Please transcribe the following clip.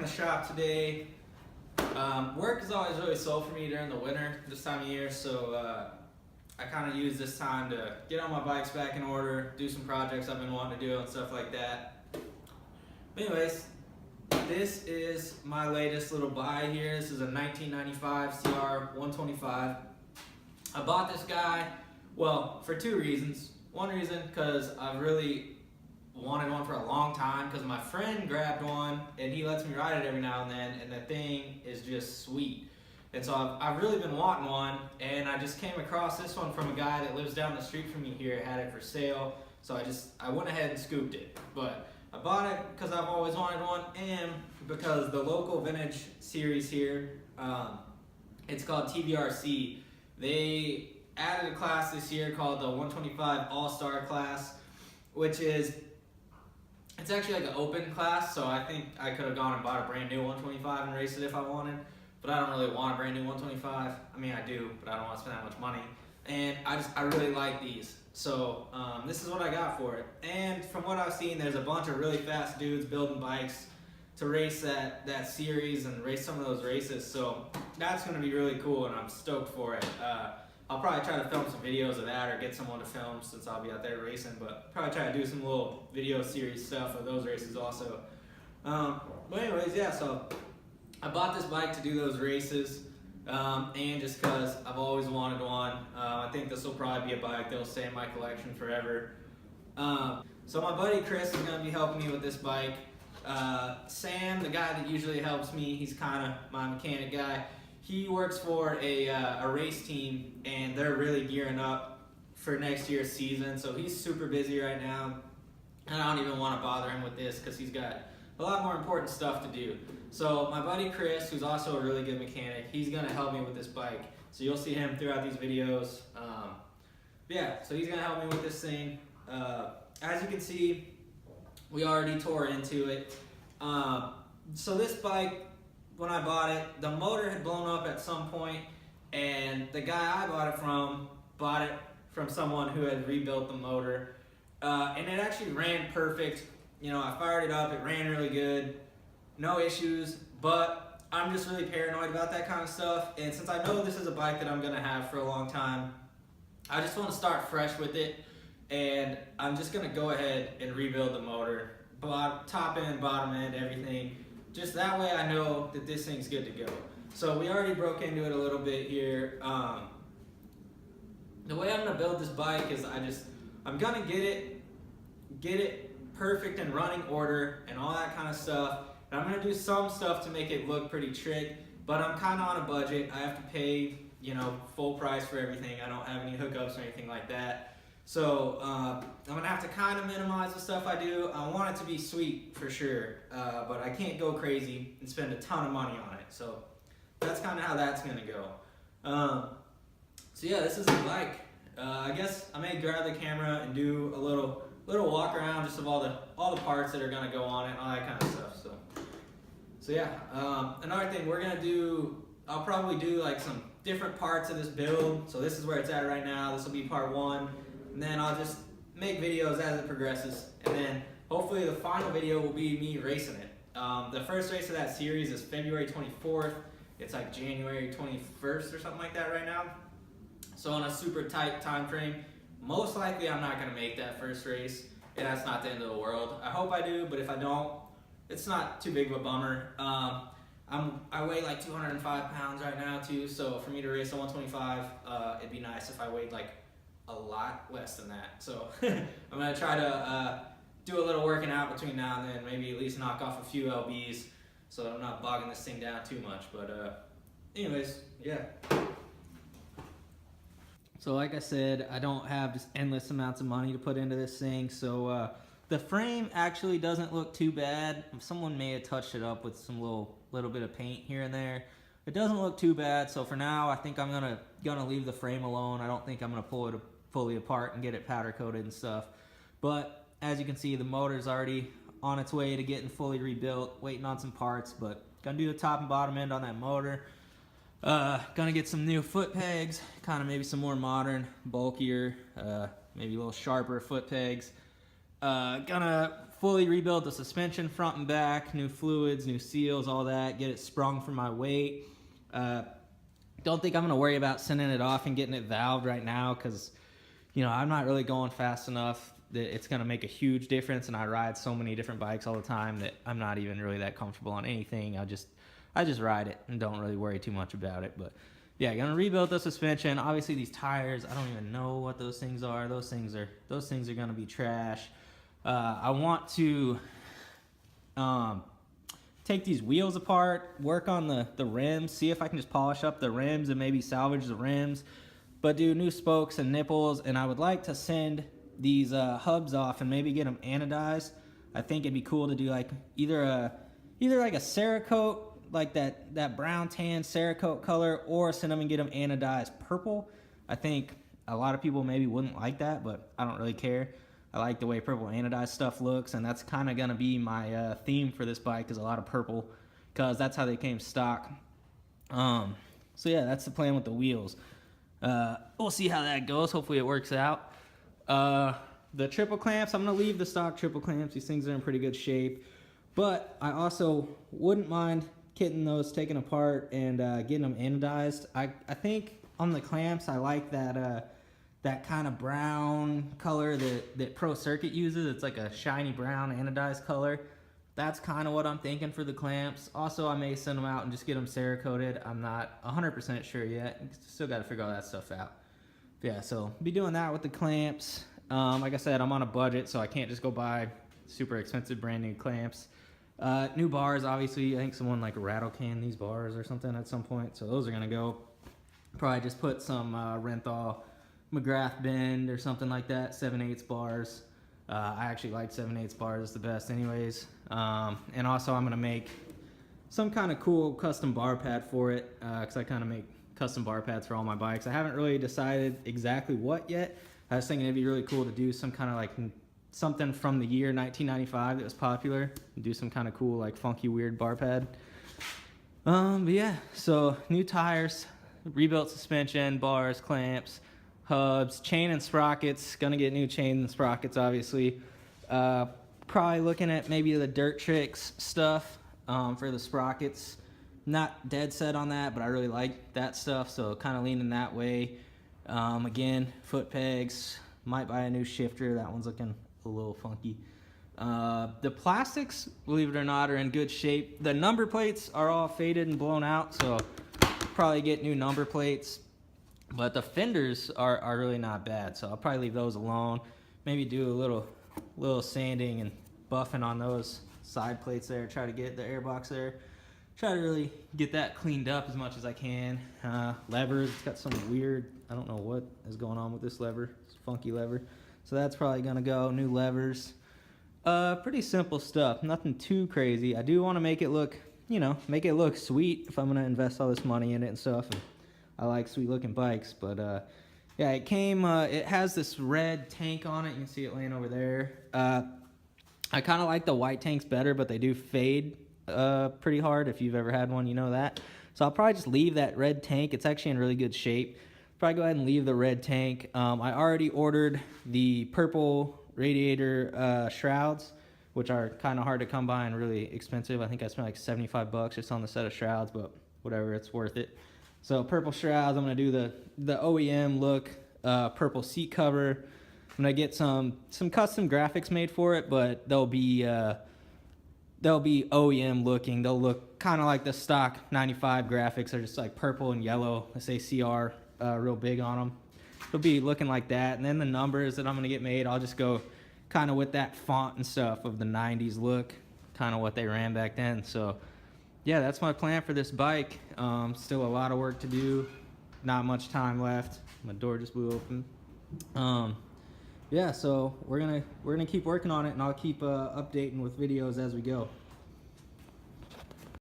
the shop today. Work is always really slow for me during the winter, this time of year, so I kind of use this time to get all my bikes back in order, do some projects I've been wanting to do and stuff like that. But anyways, this is my latest little buy here. This is a 1995 CR125. I bought this guy, well, for two reasons. One reason, because I really wanted one for a long time, because my friend grabbed one and he lets me ride it every now and then, and the thing is just sweet. And so I've really been wanting one, and I just came across this one from a guy that lives down the street from me here, had it for sale, so I went ahead and scooped it. But I bought it because I've always wanted one, and because the local vintage series here, it's called TBRC. They added a class this year called the 125 All-Star class, which is, it's actually like an open class, so I think I could have gone and bought a brand new 125 and raced it if I wanted, but I don't really want a brand new 125. I mean, I do, but I don't want to spend that much money. And I really like these. So this is what I got for it. And from what I've seen, there's a bunch of really fast dudes building bikes to race that series and race some of those races. So that's going to be really cool, and I'm stoked for it. I'll probably try to film some videos of that or get someone to film since I'll be out there racing, but probably try to do some little video series stuff of those races also. But anyways, yeah, so I bought this bike to do those races, and just because I've always wanted one. I think this will probably be a bike that'll stay in my collection forever. So my buddy Chris is going to be helping me with this bike. Sam, the guy that usually helps me, he's kind of my mechanic guy. He works for a race team, and they're really gearing up for next year's season, so he's super busy right now, and I don't even want to bother him with this because he's got a lot more important stuff to do. So my buddy Chris, who's also a really good mechanic, he's going to help me with this bike, so you'll see him throughout these videos. Yeah, so he's going to help me with this thing. As you can see, we already tore into it. So this bike, when I bought it, the motor had blown up at some point, and the guy I bought it from someone who had rebuilt the motor, and it actually ran perfect. You know, I fired it up, it ran really good, no issues, but I'm just really paranoid about that kind of stuff, and since I know this is a bike that I'm gonna have for a long time, I just want to start fresh with it, and I'm just gonna go ahead and rebuild the motor, top end, bottom end, everything. Just that way I know that this thing's good to go. So we already broke into it a little bit here. The way I'm gonna build this bike is I'm gonna get it perfect in running order and all that kind of stuff. And I'm gonna do some stuff to make it look pretty trick, but I'm kind of on a budget. I have to pay, you know, full price for everything. I don't have any hookups or anything like that. So I'm gonna have to kind of minimize the stuff I do. I want it to be sweet for sure, but I can't go crazy and spend a ton of money on it. So that's kind of how that's gonna go. So yeah, this is the bike. I guess I may grab the camera and do a little walk around just of all the parts that are gonna go on it, all that kind of stuff. So yeah, another thing we're gonna do, I'll probably do like some different parts of this build. So this is where it's at right now. This will be part one. And then I'll just make videos as it progresses. And then hopefully the final video will be me racing it. The first race of that series is February 24th. It's like January 21st or something like that right now. So on a super tight time frame, most likely I'm not gonna make that first race, and that's not the end of the world. I hope I do, but if I don't, it's not too big of a bummer. I weigh like 205 pounds right now too, so for me to race a 125, it'd be nice if I weighed like a lot less than that. So I'm gonna try to do a little working out between now and then, maybe at least knock off a few lbs so that I'm not bogging this thing down too much. But anyways, yeah. So like I said, I don't have just endless amounts of money to put into this thing, so the frame actually doesn't look too bad. Someone may have touched it up with some little bit of paint here and there. It doesn't look too bad, so for now I think I'm gonna leave the frame alone. I don't think I'm gonna pull it fully apart and get it powder coated and stuff. But as you can see, the motor's already on its way to getting fully rebuilt, waiting on some parts, but gonna do the top and bottom end on that motor. Gonna get some new foot pegs, kind of maybe some more modern, bulkier, maybe a little sharper foot pegs. Gonna fully rebuild the suspension front and back, new fluids, new seals, all that, get it sprung for my weight. Don't think I'm gonna worry about sending it off and getting it valved right now, because I'm not really going fast enough that it's gonna make a huge difference, and I ride so many different bikes all the time that I'm not even really that comfortable on anything. I just ride it and don't really worry too much about it. But yeah, gonna rebuild the suspension. Obviously these tires, I don't even know what those things are. Those things are gonna be trash. I want to take these wheels apart, work on the rims, see if I can just polish up the rims and maybe salvage the rims, but do new spokes and nipples. And I would like to send these hubs off and maybe get them anodized. I think it'd be cool to do like either like a Cerakote, like that brown tan Cerakote color, or send them and get them anodized purple. I think a lot of people maybe wouldn't like that, but I don't really care. I like the way purple anodized stuff looks, and that's kind of gonna be my theme for this bike, is a lot of purple, because that's how they came stock. So yeah, that's the plan with the wheels. We'll see how that goes. Hopefully it works out. The triple clamps, I'm gonna leave the stock triple clamps. These things are in pretty good shape, but I also wouldn't mind getting those taken apart and getting them anodized. I think on the clamps, I like that kind of brown color that Pro Circuit uses. It's like a shiny brown anodized color. That's kind of what I'm thinking for the clamps. Also, I may send them out and just get them Cerakoted. I'm not 100% sure yet. Still got to figure all that stuff out. But yeah, so be doing that with the clamps. Like I said, I'm on a budget, so I can't just go buy super expensive brand new clamps. New bars, obviously. I think someone like rattle can these bars or something at some point, so those are gonna go. Probably just put some Renthal McGrath bend or something like that, 7/8 bars. I actually like 7/8 bars, it's the best anyways. And also I'm gonna make some kind of cool custom bar pad for it, because I kind of make custom bar pads for all my bikes. I haven't really decided exactly what yet. I was thinking it'd be really cool to do some kind of like something from the year 1995 that was popular, and do some kind of cool like funky weird bar pad. But yeah, so new tires, rebuilt suspension, bars, clamps, hubs, chain and sprockets. Gonna get new chain and sprockets, obviously. Probably looking at maybe the Dirt Tricks stuff for the sprockets. Not dead set on that, but I really like that stuff, so kind of leaning that way. Again, foot pegs. Might buy a new shifter. That one's looking a little funky. The plastics, believe it or not, are in good shape. The number plates are all faded and blown out, so probably get new number plates. But the fenders are really not bad, so I'll probably leave those alone. Maybe do a little sanding and buffing on those side plates there. Try to get the airbox there. Try to really get that cleaned up as much as I can. Levers, it's got some weird, I don't know what is going on with this lever. It's a funky lever. So that's probably gonna go. New levers. Pretty simple stuff, nothing too crazy. I do want to make it look, make it look sweet if I'm gonna invest all this money in it and stuff. And I like sweet looking bikes, but yeah, it came, it has this red tank on it. You can see it laying over there. I kind of like the white tanks better, but they do fade pretty hard. If you've ever had one, you know that. So I'll probably just leave that red tank. It's actually in really good shape. Probably go ahead and leave the red tank. I already ordered the purple Radiator shrouds, which are kind of hard to come by and really expensive. I think I spent like 75 bucks just on the set of shrouds, but whatever, it's worth it. So purple shrouds, I'm gonna do the OEM look, purple seat cover. I'm gonna get some custom graphics made for it, but they'll be OEM looking. They'll look kind of like the stock 95 graphics. They're just like purple and yellow. They say CR real big on them. It'll be looking like that. And then the numbers that I'm gonna get made, I'll just go kind of with that font and stuff of the 90s look, kind of what they ran back then. So yeah, that's my plan for this bike. Still a lot of work to do. Not much time left. My door just blew open. Yeah, so we're gonna keep working on it, and I'll keep updating with videos as we go.